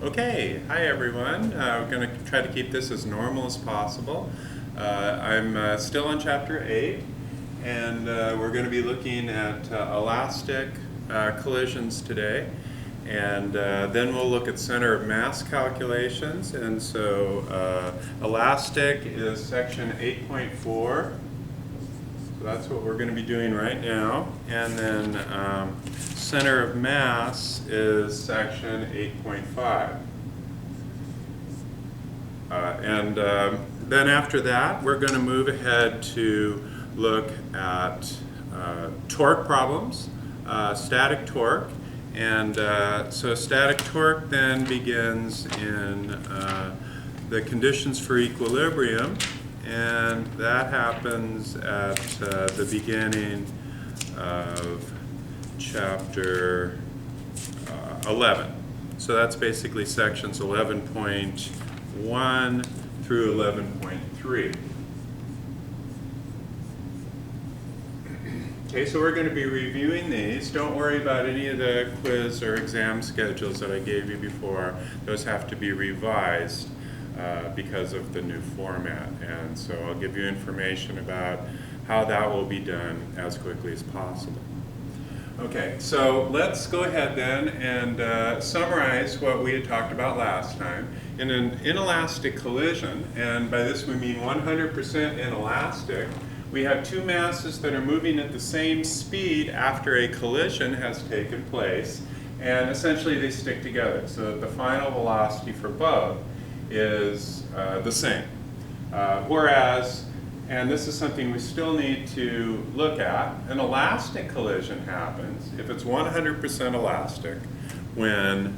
Okay, hi everyone. We're going to try to keep this as normal as possible. I'm still on chapter 8, and we're going to be looking at elastic collisions today. And then we'll look at center of mass calculations. And so elastic is section 8.4. So that's what we're going to be doing right now. And then center of mass is section 8.5. Then after that, we're going to move ahead to look at torque problems, static torque. And so static torque then begins in the conditions for equilibrium. And that happens at the beginning of chapter 11. So that's basically sections 11.1 through 11.3. Okay, so we're going to be reviewing these. Don't worry about any of the quiz or exam schedules that I gave you before. Those have to be revised because of the new format. And so I'll give you information about how that will be done as quickly as possible. Okay, so let's go ahead then and summarize what we had talked about last time. In an inelastic collision, and by this we mean 100% inelastic, we have two masses that are moving at the same speed after a collision has taken place, and essentially they stick together so that the final velocity for both is the same. Whereas, and this is something we still need to look at, an elastic collision happens if it's 100% elastic when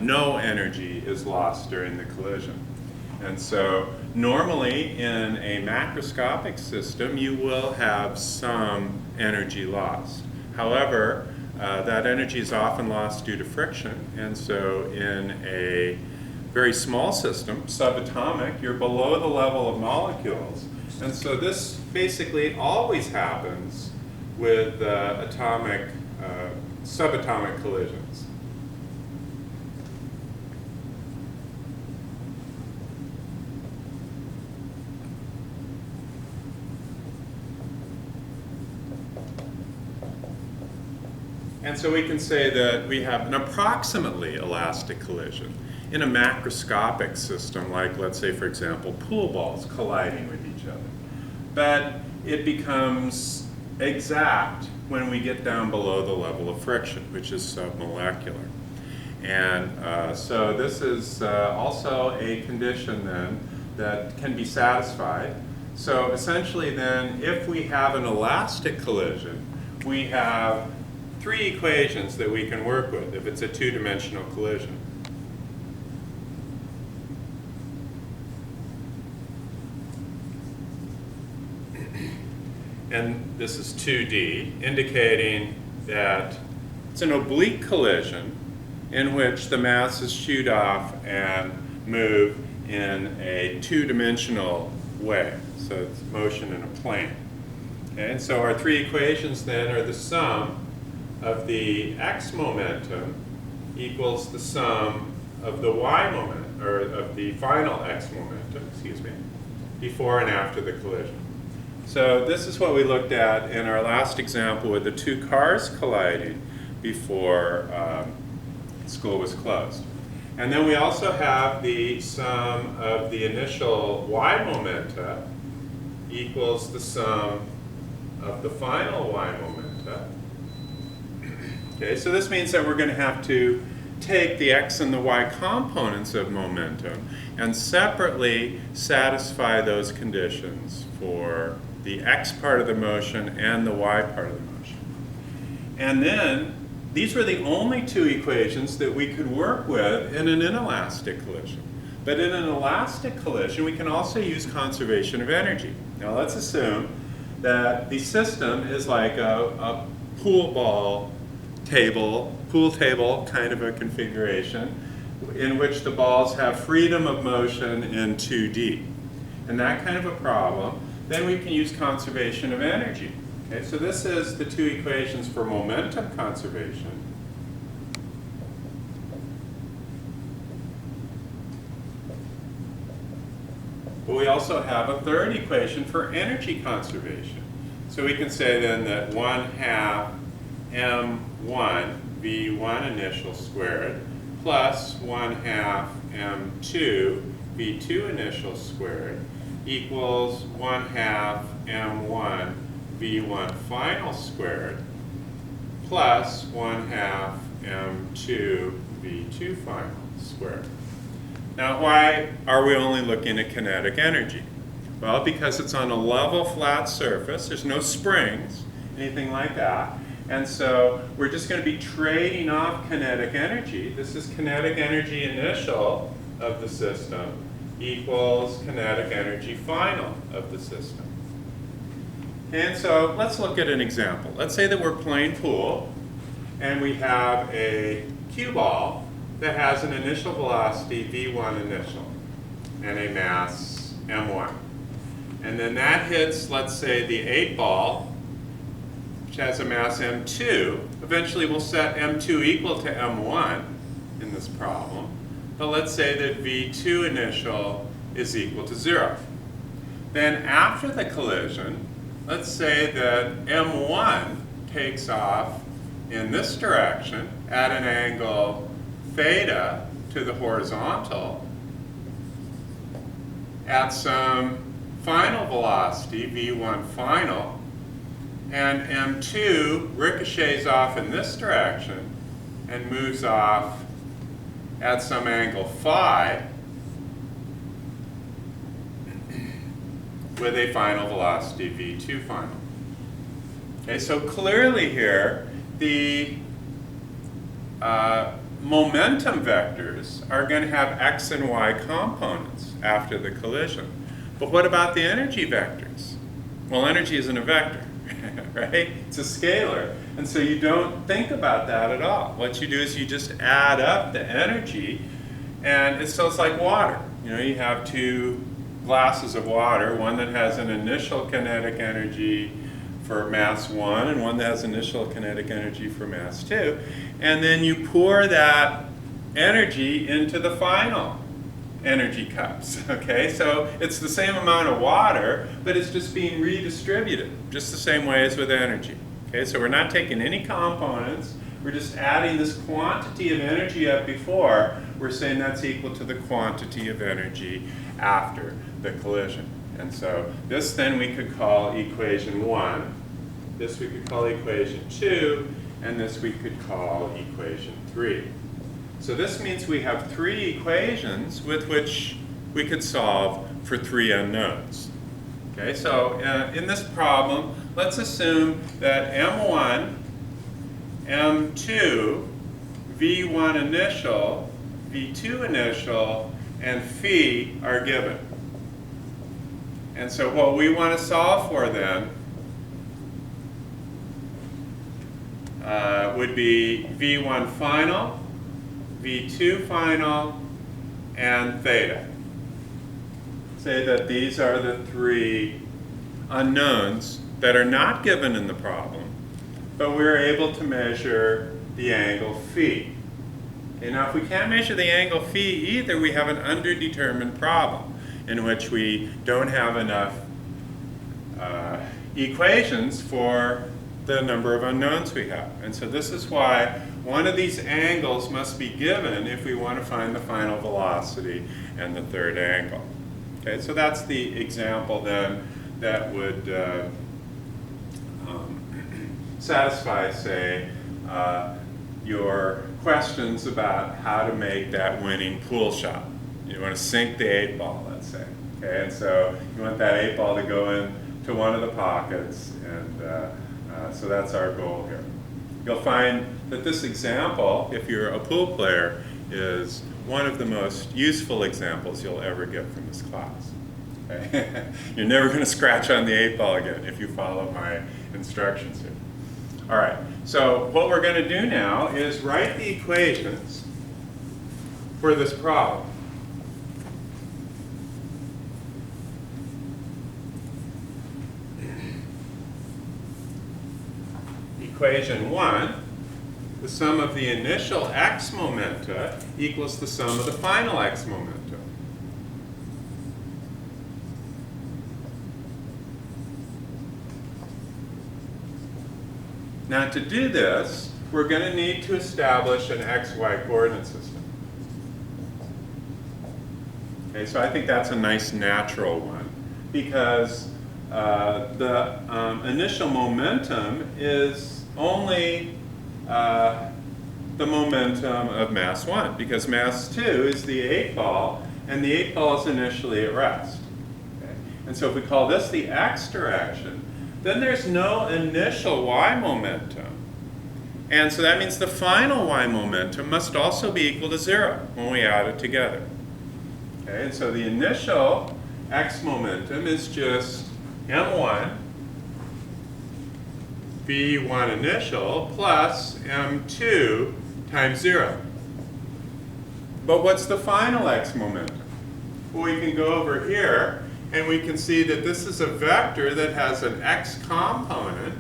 no energy is lost during the collision. And so normally in a macroscopic system you will have some energy lost. However, that energy is often lost due to friction, and so in a very small system, subatomic, you're below the level of molecules. And so this basically always happens with subatomic collisions. And so we can say that we have an approximately elastic collision in a macroscopic system, like, let's say, for example, pool balls colliding with each other. But it becomes exact when we get down below the level of friction, which is submolecular. And so this is also a condition then that can be satisfied. So essentially then, if we have an elastic collision, we have three equations that we can work with if it's a two-dimensional collision. And this is 2D, indicating that it's an oblique collision in which the masses shoot off and move in a two-dimensional way. So it's motion in a plane. Okay, and so our three equations then are the sum of the x momentum equals the sum of the y momentum, or of the final x momentum, before and after the collision. So this is what we looked at in our last example with the two cars colliding before school was closed. And then we also have the sum of the initial y momenta equals the sum of the final y momenta. Okay, so this means that we're going to have to take the x and the y components of momentum and separately satisfy those conditions for the x part of the motion and the y part of the motion. And then these were the only two equations that we could work with in an inelastic collision. But in an elastic collision, we can also use conservation of energy. Now let's assume that the system is like a pool table kind of a configuration in which the balls have freedom of motion in 2D. In that kind of a problem, then we can use conservation of energy. Okay, so this is the two equations for momentum conservation. But we also have a third equation for energy conservation. So we can say then that 1/2 m1 v1 initial squared plus 1/2 m2 v2 initial squared equals 1/2 m1 v1 final squared plus 1/2 m2 v2 final squared. Now, why are we only looking at kinetic energy? Well, because it's on a level flat surface. There's no springs, anything like that. And so we're just going to be trading off kinetic energy. This is kinetic energy initial of the system equals kinetic energy final of the system. And so let's look at an example. Let's say that we're playing pool and we have a cue ball that has an initial velocity v1 initial and a mass m1. And then that hits, let's say, the 8 ball, which has a mass m2. Eventually we'll set m2 equal to m1 in this problem. But let's say that v2 initial is equal to 0. Then after the collision, let's say that m1 takes off in this direction at an angle theta to the horizontal at some final velocity, v1 final, and m2 ricochets off in this direction and moves off at some angle phi with a final velocity v2 final. Okay, so clearly here, the momentum vectors are going to have x and y components after the collision. But what about the energy vectors? Well, energy isn't a vector, right? It's a scalar. And so you don't think about that at all. What you do is you just add up the energy, and so it's like water. You know, you have 2 glasses of water, one that has an initial kinetic energy for mass 1 and one that has initial kinetic energy for mass 2. And then you pour that energy into the final energy cups, okay? So it's the same amount of water, but it's just being redistributed, just the same way as with energy, okay? So we're not taking any components, we're just adding this quantity of energy up before, we're saying that's equal to the quantity of energy after the collision. And so this then we could call equation 1, this we could call equation 2, and this we could call equation 3. So this means we have 3 equations with which we could solve for 3 unknowns. Okay, so in this problem, let's assume that m1, m2, v1 initial, v2 initial, and phi are given. And so what we want to solve for then would be v1 final, v2 final, and theta. Say that these are the 3 unknowns that are not given in the problem, but we're able to measure the angle phi. Okay, now if we can't measure the angle phi either, we have an underdetermined problem in which we don't have enough equations for the number of unknowns we have. And so this is why one of these angles must be given if we want to find the final velocity and the third angle. Okay, so that's the example then that would satisfy, say, your questions about how to make that winning pool shot. You want to sink the 8 ball, let's say. Okay, and so you want that 8 ball to go in to one of the pockets, and so that's our goal here. You'll find that this example, if you're a pool player, is one of the most useful examples you'll ever get from this class. Okay? You're never going to scratch on the 8 ball again if you follow my instructions here. All right, so what we're going to do now is write the equations for this problem. Equation 1, the sum of the initial x momenta equals the sum of the final x momenta. Now to do this, we're going to need to establish an xy coordinate system. Okay, so I think that's a nice natural one because the initial momentum is only the momentum of mass 1 because mass 2 is the 8 ball and the 8 ball is initially at rest. Okay? And so if we call this the x direction, then there's no initial y momentum. And so that means the final y momentum must also be equal to 0 when we add it together. Okay, and so the initial x momentum is just m1 v1 initial plus m2 times 0. But what's the final x momentum? Well, we can go over here and we can see that this is a vector that has an x component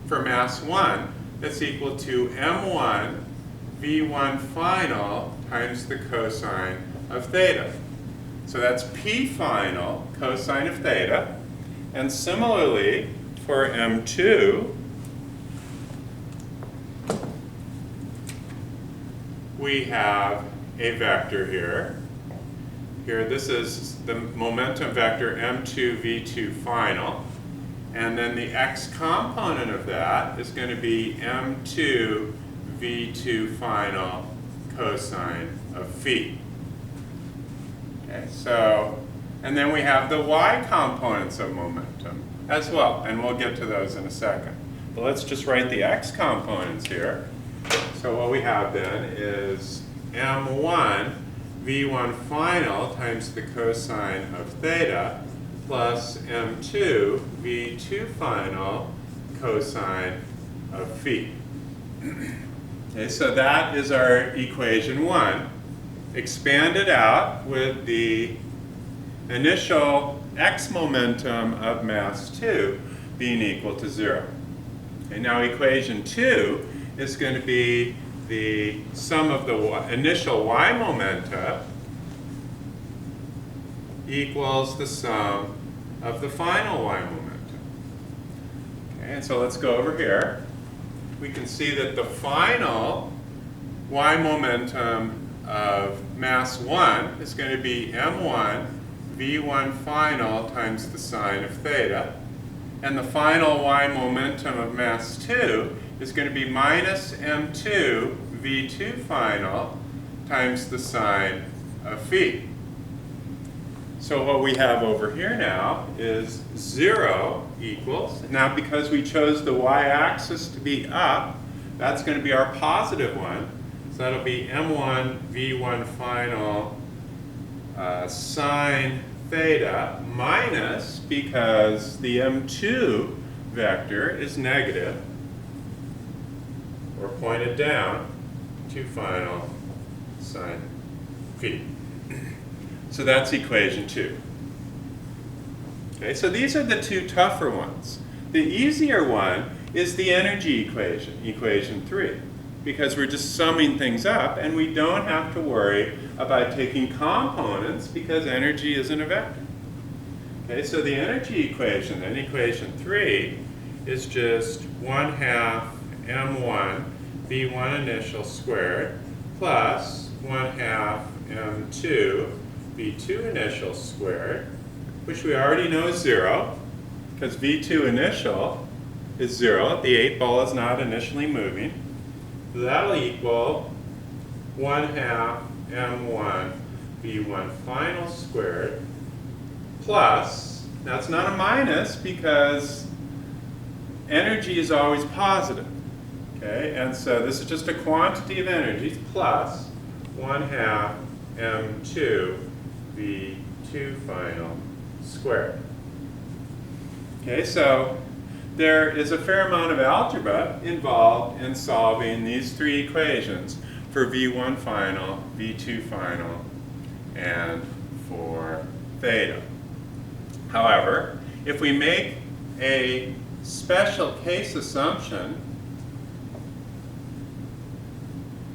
for mass 1 that's equal to m1 v1 final times the cosine of theta. So that's p final cosine of theta. And similarly, for m2, we have a vector here. Here, this is the momentum vector m2 v2 final. And then the x component of that is going to be m2 v2 final cosine of phi. Okay, so, and then we have the y components of momentum as well, and we'll get to those in a second. But let's just write the x components here. So what we have then is m1 v1 final times the cosine of theta plus m2 v2 final cosine of phi. Okay, so that is our equation 1. Expanded out with the initial x momentum of mass 2 being equal to 0. Okay, now equation 2 is going to be the sum of the initial y momenta equals the sum of the final y momentum. Okay, and so let's go over here. We can see that the final y momentum of mass 1 is going to be m1 v1 final times the sine of theta. And the final y momentum of mass 2 is going to be minus m2 v2 final times the sine of phi. So what we have over here now is 0 equals, now because we chose the y-axis to be up, that's going to be our positive one. So that'll be m1 v1 final sine theta minus, because the m2 vector is negative, or pointed down, to final sine phi. So that's equation 2. Okay, so these are the two tougher ones. The easier one is the energy equation, equation 3, because we're just summing things up and we don't have to worry about taking components because energy isn't a vector. Okay, so the energy equation then, equation 3, is just 1/2 m1 v1 initial squared plus 1/2 m2 v2 initial squared, which we already know is 0, because v2 initial is 0. The 8 ball is not initially moving. So that'll equal 1/2 m1 v1 final squared plus, now it's not a minus because energy is always positive. Okay, and so this is just a quantity of energies plus 1/2 m2 v2 final squared. Okay, so there is a fair amount of algebra involved in solving these three equations for v1 final, v2 final, and for theta. However, if we make a special case assumption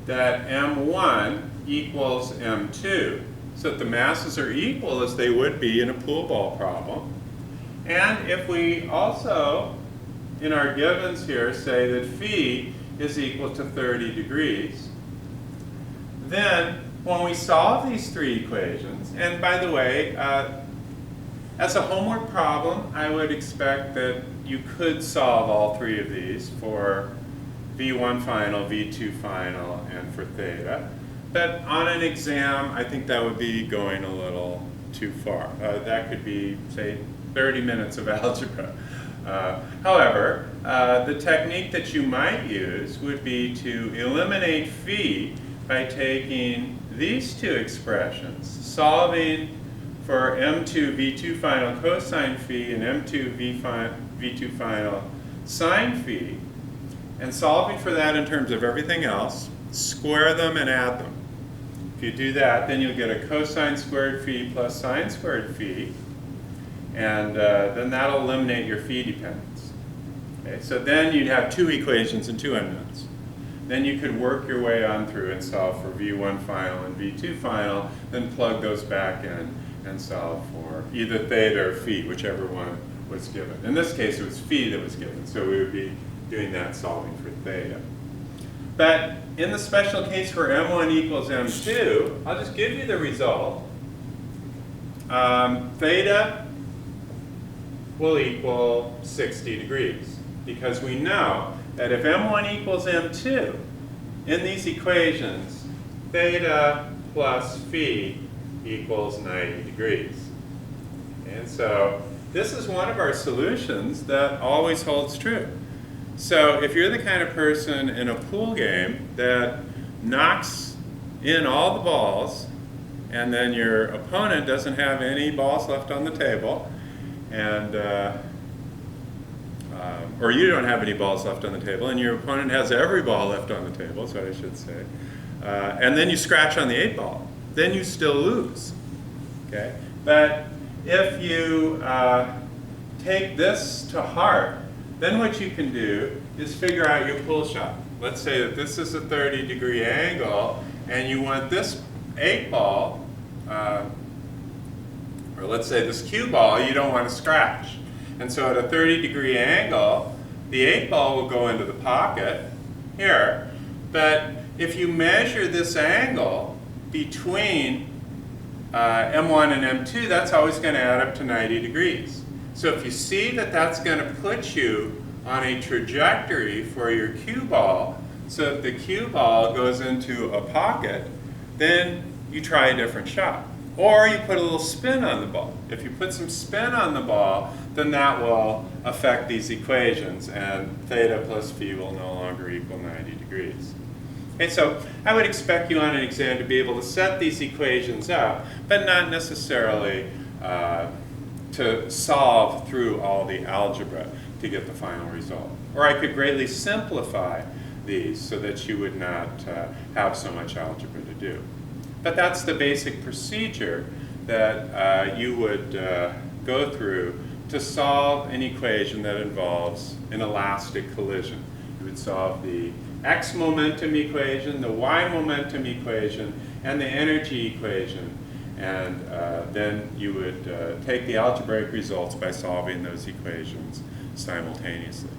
that m1 equals m2, so that the masses are equal as they would be in a pool ball problem, and if we also in our givens here say that phi is equal to 30 degrees, then when we solve these three equations, and by the way, as a homework problem, I would expect that you could solve all three of these for V1 final, V2 final, and for theta. But on an exam, I think that would be going a little too far. That could be, say, 30 minutes of algebra. However, the technique that you might use would be to eliminate phi by taking these two expressions, solving for M2 V2 final cosine phi and M2 V2 final sine phi, and solving for that in terms of everything else, square them and add them. If you do that, then you'll get a cosine squared phi plus sine squared phi, and then that'll eliminate your phi dependence. Okay, so then you'd have two equations and two unknowns. Then you could work your way on through and solve for V1 final and V2 final, then plug those back in and solve for either theta or phi, whichever one was given. In this case, it was phi that was given, so we would be doing that solving for theta. But in the special case where M1 equals M2, I'll just give you the result. Theta will equal 60 degrees, because we know that if M1 equals M2, in these equations, theta plus phi equals 90 degrees. And so this is one of our solutions that always holds true. So if you're the kind of person in a pool game that knocks in all the balls, and then your opponent doesn't have any balls left on the table, and or you don't have any balls left on the table, and your opponent has every ball left on the table, is what I should say, and then you scratch on the 8 ball, then you still lose. Okay? But if you take this to heart, then what you can do is figure out your pull shot. Let's say that this is a 30-degree angle, and you want this 8 ball, or let's say this cue ball, you don't want to scratch. And so at a 30-degree angle, the 8 ball will go into the pocket here. But if you measure this angle between M1 and M2, that's always going to add up to 90 degrees. So if you see that that's going to put you on a trajectory for your cue ball, so if the cue ball goes into a pocket, then you try a different shot. Or you put a little spin on the ball. If you put some spin on the ball, then that will affect these equations, and theta plus phi will no longer equal 90 degrees. Okay, so I would expect you on an exam to be able to set these equations up, but not necessarily to solve through all the algebra to get the final result. Or I could greatly simplify these so that you would not have so much algebra to do. But that's the basic procedure that you would go through to solve an equation that involves an elastic collision. You would solve the x momentum equation, the y momentum equation, and the energy equation. And then you would take the algebraic results by solving those equations simultaneously.